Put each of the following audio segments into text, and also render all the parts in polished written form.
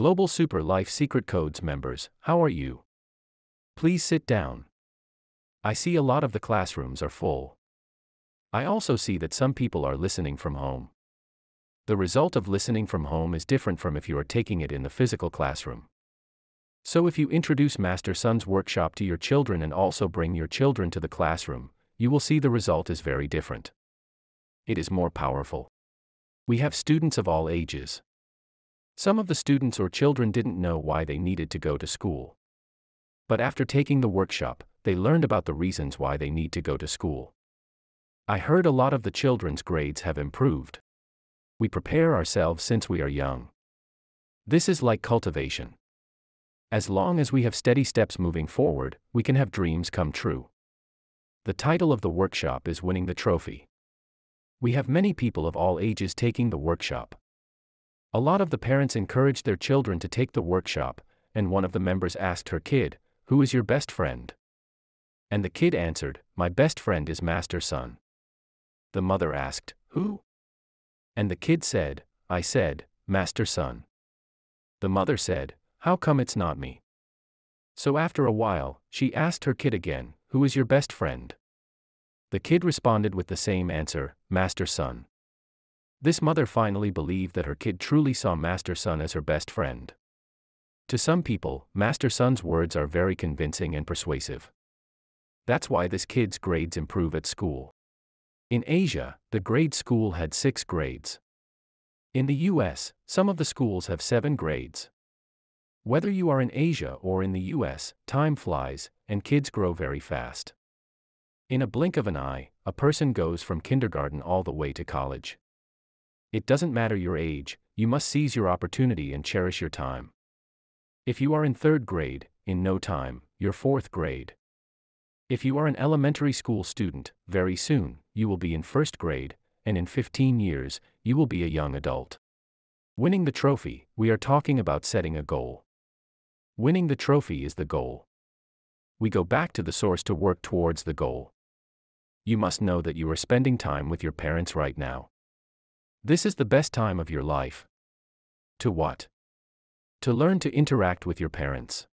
Global Super Life Secret Codes members, how are you? Please sit down. I see a lot of the classrooms are full. I also see that some people are listening from home. The result of listening from home is different from if you are taking it in the physical classroom. So if you introduce Master Sun's workshop to your children and also bring your children to the classroom, you will see the result is very different. It is more powerful. We have students of all ages. Some of the students or children didn't know why they needed to go to school. But after taking the workshop, they learned about the reasons why they need to go to school. I heard a lot of the children's grades have improved. We prepare ourselves since we are young. This is like cultivation. As long as we have steady steps moving forward, we can have dreams come true. The title of the workshop is Winning the Trophy. We have many people of all ages taking the workshop. A lot of the parents encouraged their children to take the workshop, and one of the members asked her kid, "Who is your best friend?" And the kid answered, "My best friend is Master Sun." The mother asked, "Who?" And the kid said, "I said, Master Sun." The mother said, "How come it's not me?" So after a while, she asked her kid again, "Who is your best friend?" The kid responded with the same answer, "Master Sun." This mother finally believed that her kid truly saw Master Sun as her best friend. To some people, Master Sun's words are very convincing and persuasive. That's why this kid's grades improve at school. In Asia, the grade school had 6 grades. In the US, some of the schools have 7 grades. Whether you are in Asia or in the US, time flies, and kids grow very fast. In a blink of an eye, a person goes from kindergarten all the way to college. It doesn't matter your age, you must seize your opportunity and cherish your time. If you are in 3rd grade, in no time, you're 4th grade. If you are an elementary school student, very soon, you will be in 1st grade, and in 15 years, you will be a young adult. Winning the trophy, we are talking about setting a goal. Winning the trophy is the goal. We go back to the source to work towards the goal. You must know that you are spending time with your parents right now. This is the best time of your life. To what? To learn to interact with your parents.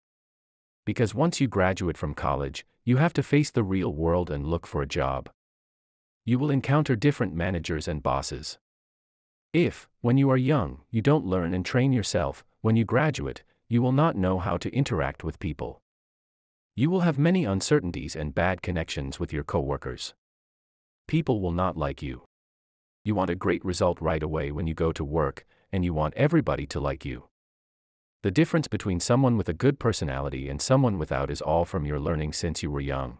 Because once you graduate from college, you have to face the real world and look for a job. You will encounter different managers and bosses. If, when you are young, you don't learn and train yourself, when you graduate, you will not know how to interact with people. You will have many uncertainties and bad connections with your coworkers. People will not like you. You want a great result right away when you go to work, and you want everybody to like you. The difference between someone with a good personality and someone without is all from your learning since you were young.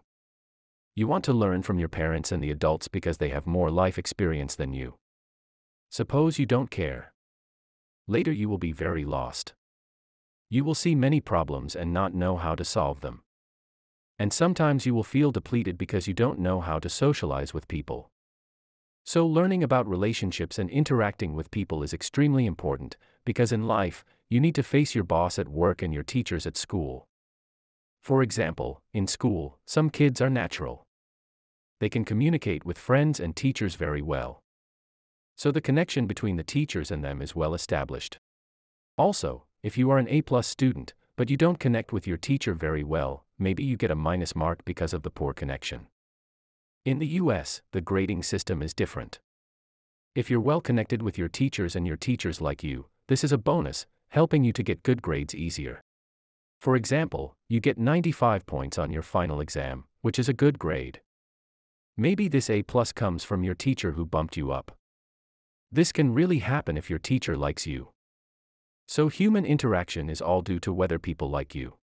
You want to learn from your parents and the adults because they have more life experience than you. Suppose you don't care. Later you will be very lost. You will see many problems and not know how to solve them. And sometimes you will feel depleted because you don't know how to socialize with people. So learning about relationships and interacting with people is extremely important, because in life, you need to face your boss at work and your teachers at school. For example, in school, some kids are natural. They can communicate with friends and teachers very well. So the connection between the teachers and them is well established. Also, if you are an A+ student, but you don't connect with your teacher very well, maybe you get a minus mark because of the poor connection. In the US, the grading system is different. If you're well connected with your teachers and your teachers like you, this is a bonus, helping you to get good grades easier. For example, you get 95 points on your final exam, which is a good grade. Maybe this A+ comes from your teacher who bumped you up. This can really happen if your teacher likes you. So human interaction is all due to whether people like you.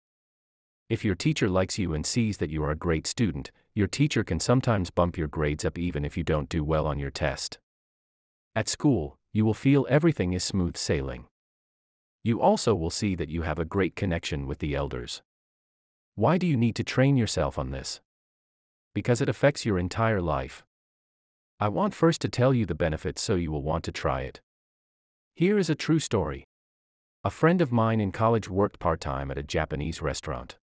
If your teacher likes you and sees that you are a great student, your teacher can sometimes bump your grades up even if you don't do well on your test. At school, you will feel everything is smooth sailing. You also will see that you have a great connection with the elders. Why do you need to train yourself on this? Because it affects your entire life. I want first to tell you the benefits so you will want to try it. Here is a true story. A friend of mine in college worked part-time at a Japanese restaurant.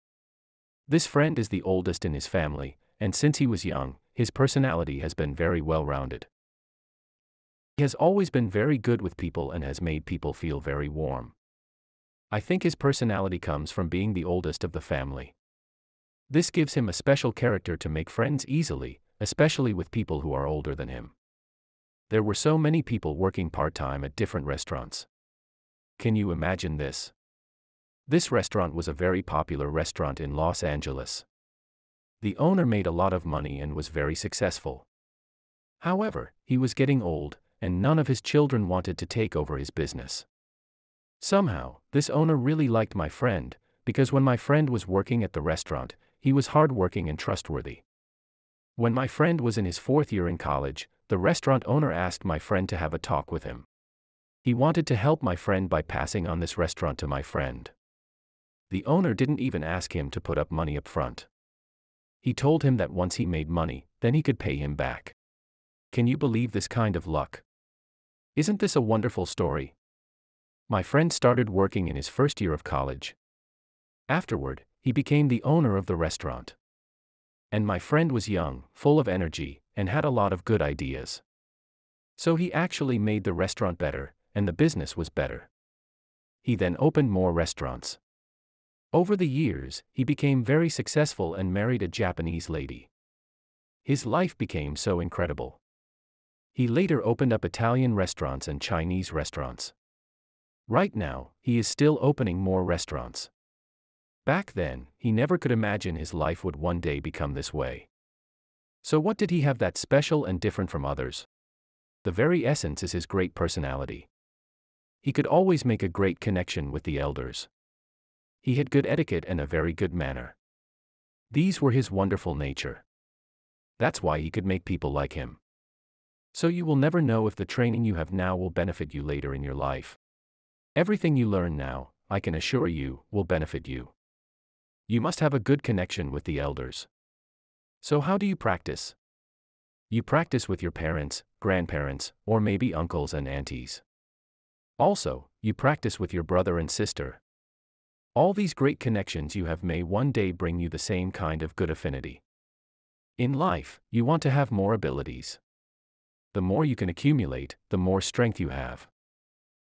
This friend is the oldest in his family, and since he was young, his personality has been very well-rounded. He has always been very good with people and has made people feel very warm. I think his personality comes from being the oldest of the family. This gives him a special character to make friends easily, especially with people who are older than him. There were so many people working part-time at different restaurants. Can you imagine this? This restaurant was a very popular restaurant in Los Angeles. The owner made a lot of money and was very successful. However, he was getting old, and none of his children wanted to take over his business. Somehow, this owner really liked my friend, because when my friend was working at the restaurant, he was hardworking and trustworthy. When my friend was in his 4th year in college, the restaurant owner asked my friend to have a talk with him. He wanted to help my friend by passing on this restaurant to my friend. The owner didn't even ask him to put up money up front. He told him that once he made money, then he could pay him back. Can you believe this kind of luck? Isn't this a wonderful story? My friend started working in his 1st year of college. Afterward, he became the owner of the restaurant. And my friend was young, full of energy, and had a lot of good ideas. So he actually made the restaurant better, and the business was better. He then opened more restaurants. Over the years, he became very successful and married a Japanese lady. His life became so incredible. He later opened up Italian restaurants and Chinese restaurants. Right now, he is still opening more restaurants. Back then, he never could imagine his life would one day become this way. So what did he have that special and different from others? The very essence is his great personality. He could always make a great connection with the elders. He had good etiquette and a very good manner. These were his wonderful nature. That's why he could make people like him. So you will never know if the training you have now will benefit you later in your life. Everything you learn now, I can assure you, will benefit you. You must have a good connection with the elders. So how do you practice? You practice with your parents, grandparents, or maybe uncles and aunties. Also, you practice with your brother and sister. All these great connections you have may one day bring you the same kind of good affinity. In life, you want to have more abilities. The more you can accumulate, the more strength you have.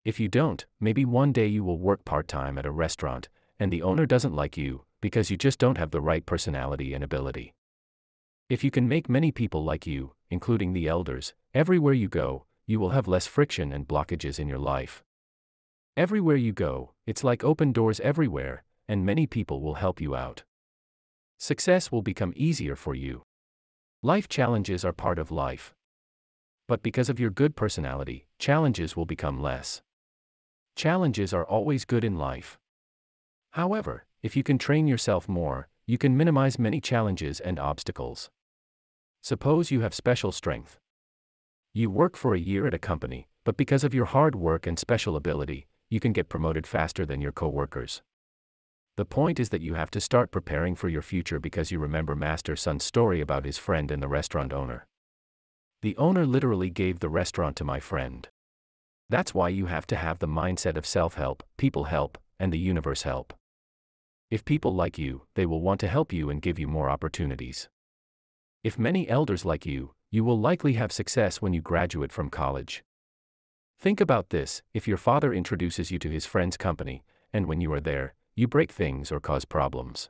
If you don't, maybe one day you will work part-time at a restaurant, and the owner doesn't like you, because you just don't have the right personality and ability. If you can make many people like you, including the elders, everywhere you go, you will have less friction and blockages in your life. Everywhere you go, it's like open doors everywhere, and many people will help you out. Success will become easier for you. Life challenges are part of life. But because of your good personality, challenges will become less. Challenges are always good in life. However, if you can train yourself more, you can minimize many challenges and obstacles. Suppose you have special strength. You work for a year at a company, but because of your hard work and special ability, you can get promoted faster than your co-workers. The point is that you have to start preparing for your future because you remember Master Sun's story about his friend and the restaurant owner. The owner literally gave the restaurant to my friend. That's why you have to have the mindset of self-help, people help, and the universe help. If people like you, they will want to help you and give you more opportunities. If many elders like you, you will likely have success when you graduate from college. Think about this: if your father introduces you to his friend's company, and when you are there, you break things or cause problems.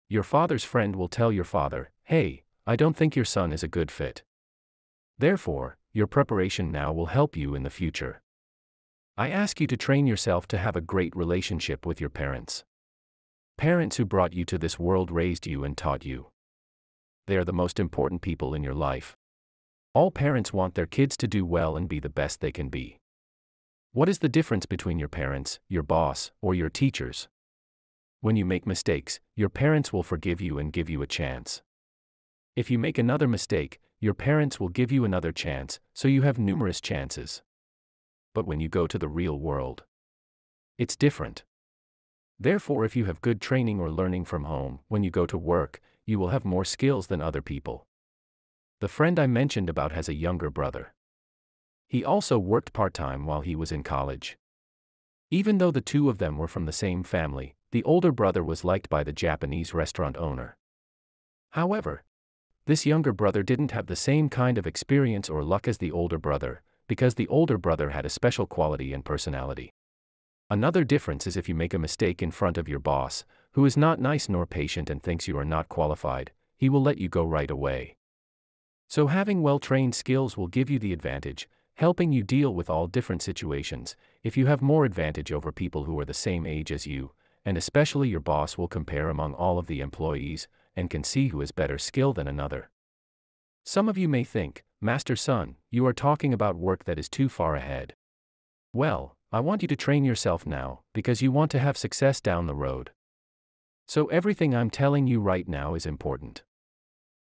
Your father's friend will tell your father, "Hey, I don't think your son is a good fit." Therefore, your preparation now will help you in the future. I ask you to train yourself to have a great relationship with your parents. Parents who brought you to this world raised you and taught you. They are the most important people in your life. All parents want their kids to do well and be the best they can be. What is the difference between your parents, your boss, or your teachers? When you make mistakes, your parents will forgive you and give you a chance. If you make another mistake, your parents will give you another chance, so you have numerous chances. But when you go to the real world, it's different. Therefore, if you have good training or learning from home, when you go to work, you will have more skills than other people. The friend I mentioned about has a younger brother. He also worked part-time while he was in college. Even though the two of them were from the same family, the older brother was liked by the Japanese restaurant owner. However, this younger brother didn't have the same kind of experience or luck as the older brother, because the older brother had a special quality and personality. Another difference is if you make a mistake in front of your boss, who is not nice nor patient and thinks you are not qualified, he will let you go right away. So having well-trained skills will give you the advantage, helping you deal with all different situations. If you have more advantage over people who are the same age as you, and especially your boss will compare among all of the employees, and can see who has better skill than another. Some of you may think, Master Sun, you are talking about work that is too far ahead. Well, I want you to train yourself now, because you want to have success down the road. So everything I'm telling you right now is important.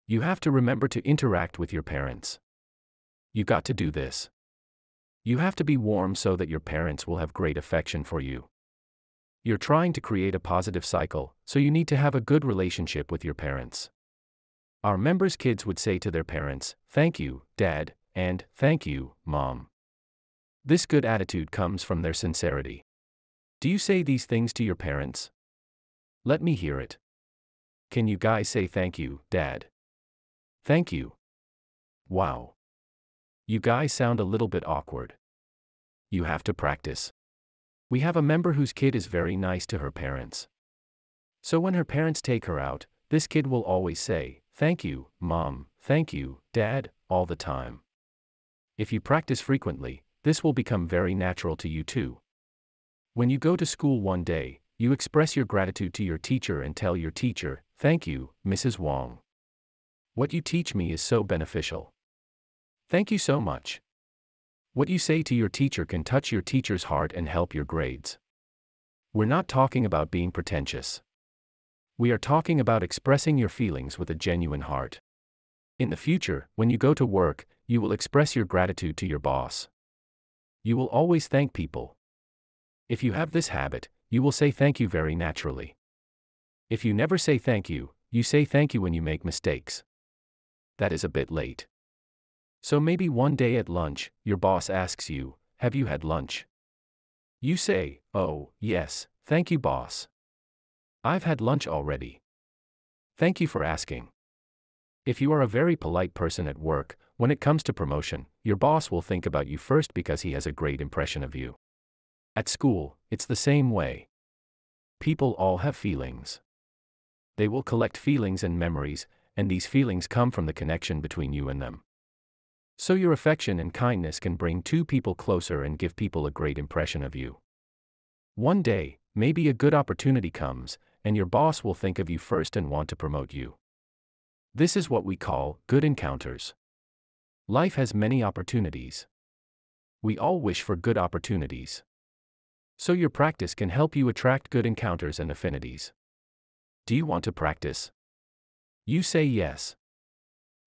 You have to remember to interact with your parents. You got to do this. You have to be warm so that your parents will have great affection for you. You're trying to create a positive cycle, so you need to have a good relationship with your parents. Our members' kids would say to their parents, "Thank you, Dad," and "Thank you, Mom." This good attitude comes from their sincerity. Do you say these things to your parents? Let me hear it. Can you guys say thank you, Dad? Thank you. Wow. You guys sound a little bit awkward. You have to practice. We have a member whose kid is very nice to her parents. So when her parents take her out, this kid will always say, "Thank you, Mom, thank you, Dad," all the time. If you practice frequently, this will become very natural to you too. When you go to school one day, you express your gratitude to your teacher and tell your teacher, "Thank you, Mrs. Wong. What you teach me is so beneficial. Thank you so much." What you say to your teacher can touch your teacher's heart and help your grades. We're not talking about being pretentious. We are talking about expressing your feelings with a genuine heart. In the future, when you go to work, you will express your gratitude to your boss. You will always thank people. If you have this habit, you will say thank you very naturally. If you never say thank you, you say thank you when you make mistakes. That is a bit late. So maybe one day at lunch, your boss asks you, "Have you had lunch?" You say, "Oh, yes, thank you, boss. I've had lunch already. Thank you for asking." If you are a very polite person at work, when it comes to promotion, your boss will think about you first because he has a great impression of you. At school, it's the same way. People all have feelings. They will collect feelings and memories, and these feelings come from the connection between you and them. So your affection and kindness can bring two people closer and give people a great impression of you. One day, maybe a good opportunity comes, and your boss will think of you first and want to promote you. This is what we call good encounters. Life has many opportunities. We all wish for good opportunities. So your practice can help you attract good encounters and affinities. Do you want to practice? You say yes.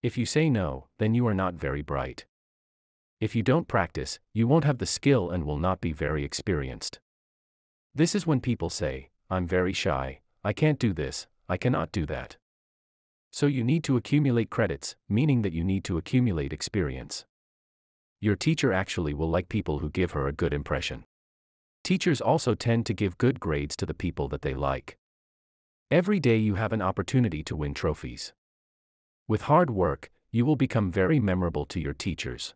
If you say no, then you are not very bright. If you don't practice, you won't have the skill and will not be very experienced. This is when people say, "I'm very shy, I can't do this, I cannot do that." So you need to accumulate credits, meaning that you need to accumulate experience. Your teacher actually will like people who give her a good impression. Teachers also tend to give good grades to the people that they like. Every day you have an opportunity to win trophies. With hard work, you will become very memorable to your teachers.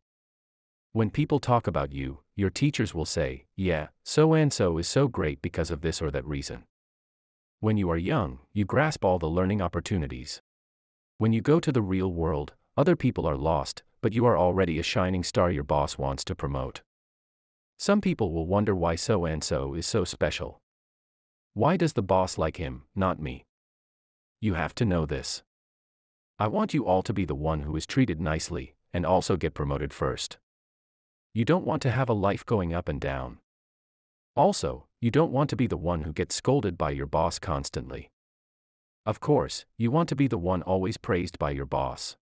When people talk about you, your teachers will say, "Yeah, so-and-so is so great because of this or that reason." When you are young, you grasp all the learning opportunities. When you go to the real world, other people are lost, but you are already a shining star your boss wants to promote. Some people will wonder why so-and-so is so special. Why does the boss like him, not me? You have to know this. I want you all to be the one who is treated nicely, and also get promoted first. You don't want to have a life going up and down. Also, you don't want to be the one who gets scolded by your boss constantly. Of course, you want to be the one always praised by your boss.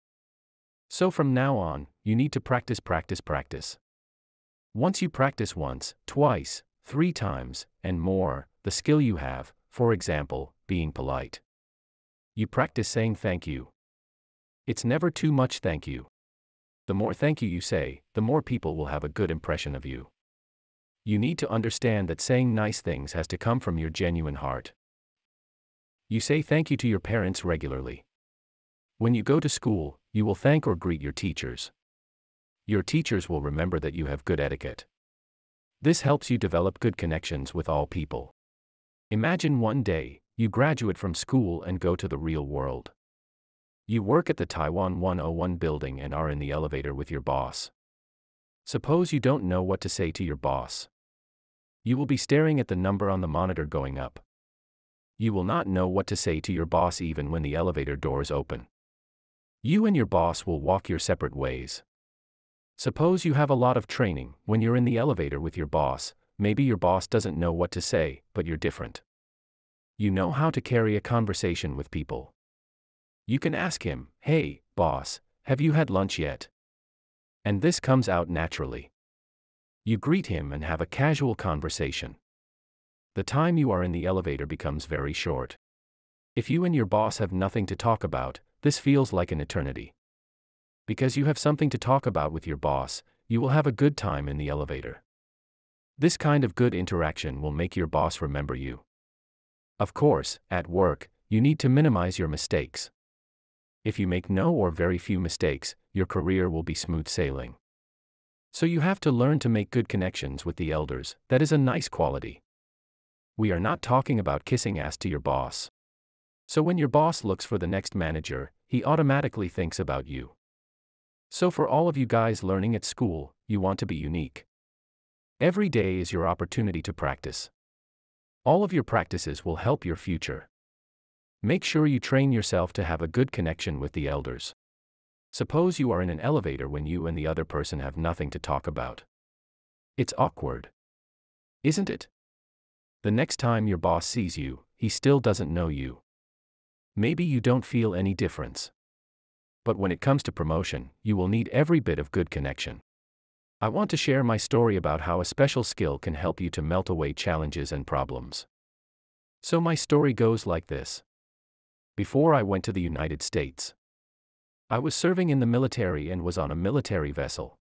So from now on, you need to practice, practice, practice. Once you practice once, twice, 3 times, and more, the skill you have, for example, being polite. You practice saying thank you. It's never too much thank you. The more thank you you say, the more people will have a good impression of you. You need to understand that saying nice things has to come from your genuine heart. You say thank you to your parents regularly. When you go to school, you will thank or greet your teachers. Your teachers will remember that you have good etiquette. This helps you develop good connections with all people. Imagine one day, you graduate from school and go to the real world. You work at the Taiwan 101 building and are in the elevator with your boss. Suppose you don't know what to say to your boss. You will be staring at the number on the monitor going up. You will not know what to say to your boss even when the elevator doors open. You and your boss will walk your separate ways. Suppose you have a lot of training. When you're in the elevator with your boss, maybe your boss doesn't know what to say, but you're different. You know how to carry a conversation with people. You can ask him, "Hey, boss, have you had lunch yet?" And this comes out naturally. You greet him and have a casual conversation. The time you are in the elevator becomes very short. If you and your boss have nothing to talk about, this feels like an eternity. Because you have something to talk about with your boss, you will have a good time in the elevator. This kind of good interaction will make your boss remember you. Of course, at work, you need to minimize your mistakes. If you make no or very few mistakes, your career will be smooth sailing. So you have to learn to make good connections with the elders. That is a nice quality. We are not talking about kissing ass to your boss. So when your boss looks for the next manager, he automatically thinks about you. So for all of you guys learning at school, you want to be unique. Every day is your opportunity to practice. All of your practices will help your future. Make sure you train yourself to have a good connection with the elders. Suppose you are in an elevator when you and the other person have nothing to talk about. It's awkward, isn't it? The next time your boss sees you, he still doesn't know you. Maybe you don't feel any difference. But when it comes to promotion, you will need every bit of good connection. I want to share my story about how a special skill can help you to melt away challenges and problems. So my story goes like this. Before I went to the United States, I was serving in the military and was on a military vessel.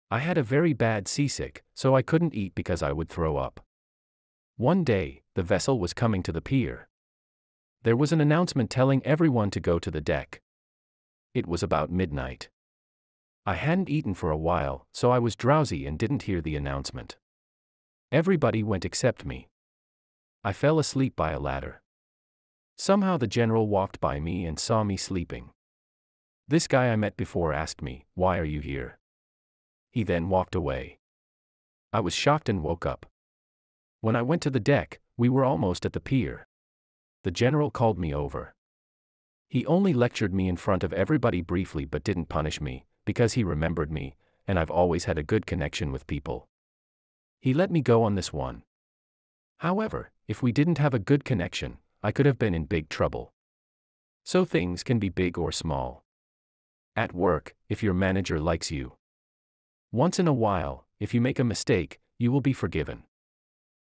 I had a very bad seasick, so I couldn't eat because I would throw up. One day, the vessel was coming to the pier. There was an announcement telling everyone to go to the deck. It was about midnight. I hadn't eaten for a while, so I was drowsy and didn't hear the announcement. Everybody went except me. I fell asleep by a ladder. Somehow the general walked by me and saw me sleeping. This guy I met before asked me, "Why are you here?" He then walked away. I was shocked and woke up. When I went to the deck, we were almost at the pier. The general called me over. He only lectured me in front of everybody briefly but didn't punish me, because he remembered me, and I've always had a good connection with people. He let me go on this one. However, if we didn't have a good connection, I could have been in big trouble. So things can be big or small. At work, if your manager likes you. Once in a while, if you make a mistake, you will be forgiven.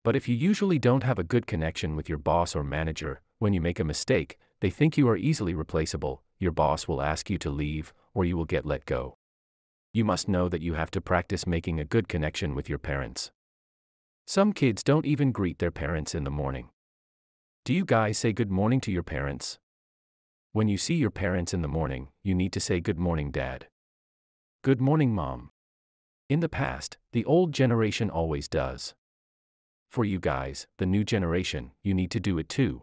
But if you usually don't have a good connection with your boss or manager, when you make a mistake, they think you are easily replaceable, your boss will ask you to leave, or you will get let go. You must know that you have to practice making a good connection with your parents. Some kids don't even greet their parents in the morning. Do you guys say good morning to your parents? When you see your parents in the morning, you need to say good morning, Dad. Good morning, Mom. In the past, the old generation always does. For you guys, the new generation, you need to do it too.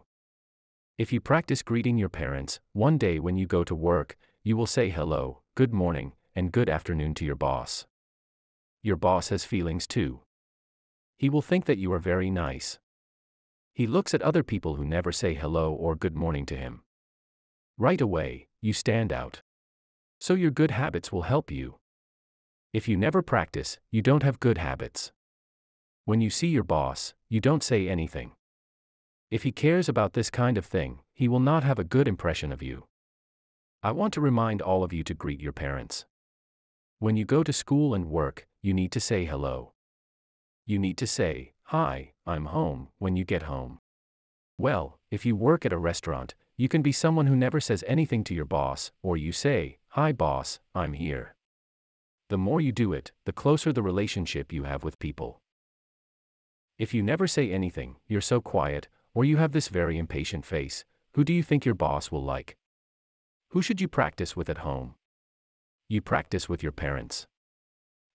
If you practice greeting your parents, one day when you go to work, you will say hello, good morning, and good afternoon to your boss. Your boss has feelings too. He will think that you are very nice. He looks at other people who never say hello or good morning to him. Right away, you stand out. So your good habits will help you. If you never practice, you don't have good habits. When you see your boss, you don't say anything. If he cares about this kind of thing, he will not have a good impression of you. I want to remind all of you to greet your parents. When you go to school and work, you need to say hello. You need to say, "Hi, I'm home," when you get home. Well, if you work at a restaurant, you can be someone who never says anything to your boss, or you say, "Hi boss, I'm here." The more you do it, the closer the relationship you have with people. If you never say anything, you're so quiet, or you have this very impatient face, who do you think your boss will like? Who should you practice with at home? You practice with your parents.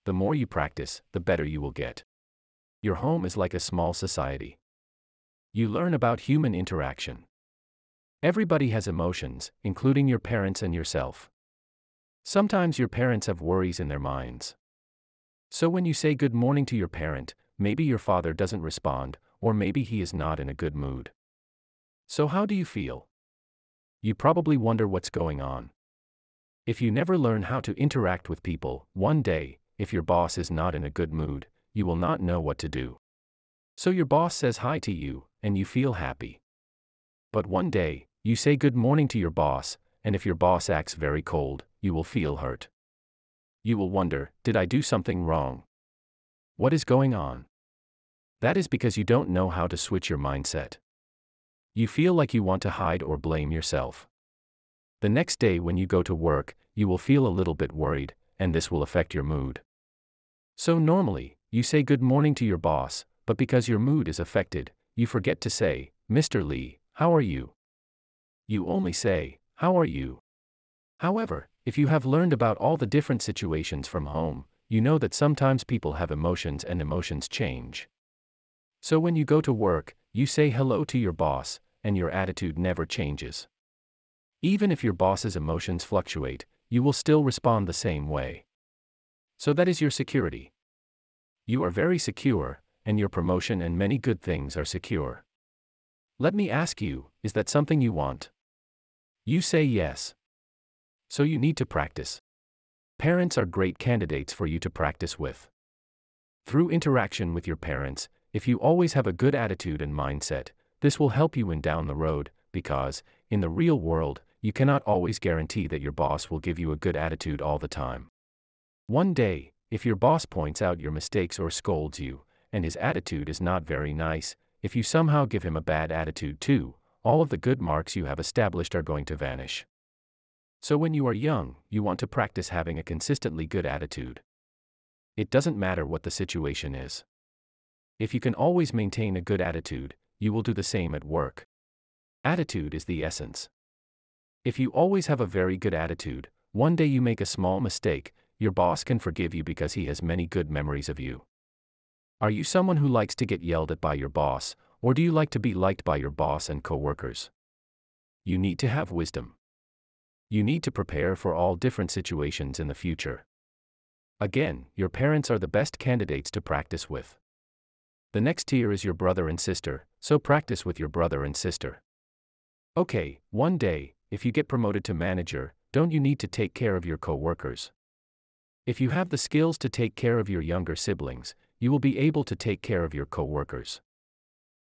The more you practice, the better you will get. Your home is like a small society. You learn about human interaction. Everybody has emotions, including your parents and yourself. Sometimes your parents have worries in their minds. So when you say good morning to your parent, maybe your father doesn't respond, or maybe he is not in a good mood. So how do you feel? You probably wonder what's going on. If you never learn how to interact with people, one day, if your boss is not in a good mood, you will not know what to do. So your boss says hi to you, and you feel happy. But one day, you say good morning to your boss, and if your boss acts very cold, you will feel hurt. You will wonder, did I do something wrong? What is going on? That is because you don't know how to switch your mindset. You feel like you want to hide or blame yourself. The next day when you go to work, you will feel a little bit worried, and this will affect your mood. So normally, you say good morning to your boss, but because your mood is affected, you forget to say, Mr. Lee, how are you? You only say, how are you? However, if you have learned about all the different situations from home, you know that sometimes people have emotions and emotions change. So when you go to work, you say hello to your boss, and your attitude never changes. Even if your boss's emotions fluctuate, you will still respond the same way. So that is your security. You are very secure, and your promotion and many good things are secure. Let me ask you, is that something you want? You say yes. So you need to practice. Parents are great candidates for you to practice with. Through interaction with your parents, if you always have a good attitude and mindset, this will help you down the road, because, in the real world, you cannot always guarantee that your boss will give you a good attitude all the time. One day, if your boss points out your mistakes or scolds you, and his attitude is not very nice, if you somehow give him a bad attitude too, all of the good marks you have established are going to vanish. So when you are young, you want to practice having a consistently good attitude. It doesn't matter what the situation is. If you can always maintain a good attitude, you will do the same at work. Attitude is the essence. If you always have a very good attitude, one day you make a small mistake, your boss can forgive you because he has many good memories of you. Are you someone who likes to get yelled at by your boss, or do you like to be liked by your boss and coworkers? You need to have wisdom. You need to prepare for all different situations in the future. Again, your parents are the best candidates to practice with. The next tier is your brother and sister, so practice with your brother and sister. Okay, one day, if you get promoted to manager, don't you need to take care of your coworkers? If you have the skills to take care of your younger siblings, you will be able to take care of your coworkers.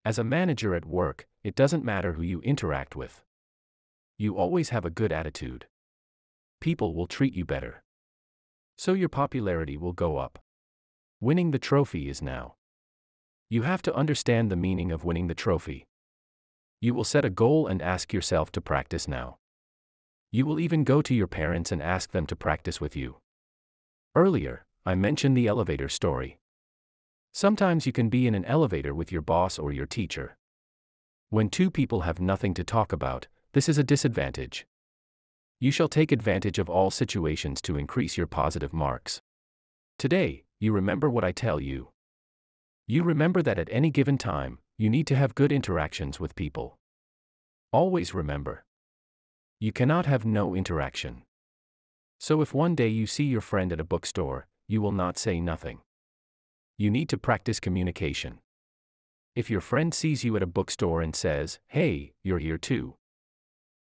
As a manager at work, it doesn't matter who you interact with. You always have a good attitude. People will treat you better. So your popularity will go up. Winning the trophy is now. You have to understand the meaning of winning the trophy. You will set a goal and ask yourself to practice now. You will even go to your parents and ask them to practice with you. Earlier, I mentioned the elevator story. Sometimes you can be in an elevator with your boss or your teacher. When two people have nothing to talk about, this is a disadvantage. You shall take advantage of all situations to increase your positive marks. Today, you remember what I tell you. You remember that at any given time, you need to have good interactions with people. Always remember. You cannot have no interaction. So if one day you see your friend at a bookstore, you will not say nothing. You need to practice communication. If your friend sees you at a bookstore and says, "Hey, you're here too."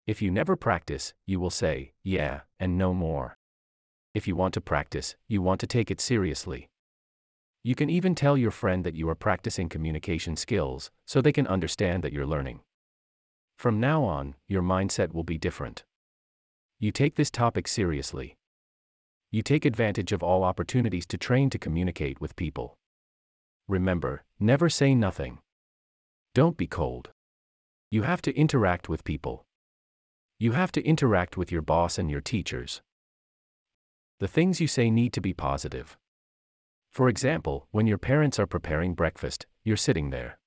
If you never practice, you will say, "Yeah, and no more." If you want to practice, you want to take it seriously. You can even tell your friend that you are practicing communication skills, so they can understand that you're learning. From now on, your mindset will be different. You take this topic seriously. You take advantage of all opportunities to train to communicate with people. Remember, never say nothing. Don't be cold. You have to interact with people. You have to interact with your boss and your teachers. The things you say need to be positive. For example, when your parents are preparing breakfast, you're sitting there.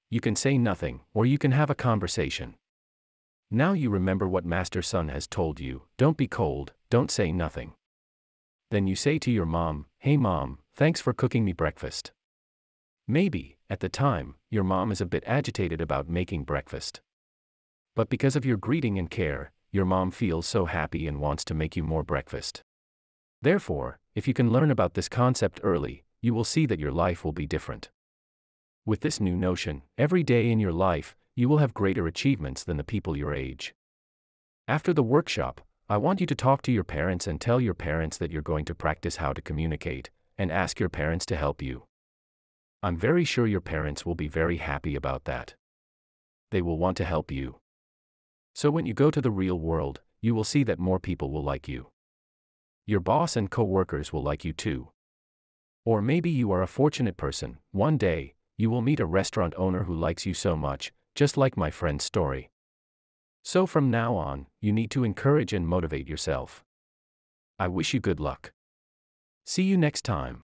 You can say nothing, or you can have a conversation. Now you remember what Master Sun has told you, don't be cold, don't say nothing. Then you say to your mom, "Hey mom, thanks for cooking me breakfast." Maybe, at the time, your mom is a bit agitated about making breakfast. But because of your greeting and care, your mom feels so happy and wants to make you more breakfast. Therefore, if you can learn about this concept early, you will see that your life will be different. With this new notion, every day in your life, you will have greater achievements than the people your age. After the workshop, I want you to talk to your parents and tell your parents that you're going to practice how to communicate, and ask your parents to help you. I'm very sure your parents will be very happy about that. They will want to help you. So when you go to the real world, you will see that more people will like you. Your boss and co-workers will like you too. Or maybe you are a fortunate person. One day, you will meet a restaurant owner who likes you so much, just like my friend's story. So from now on, you need to encourage and motivate yourself. I wish you good luck. See you next time.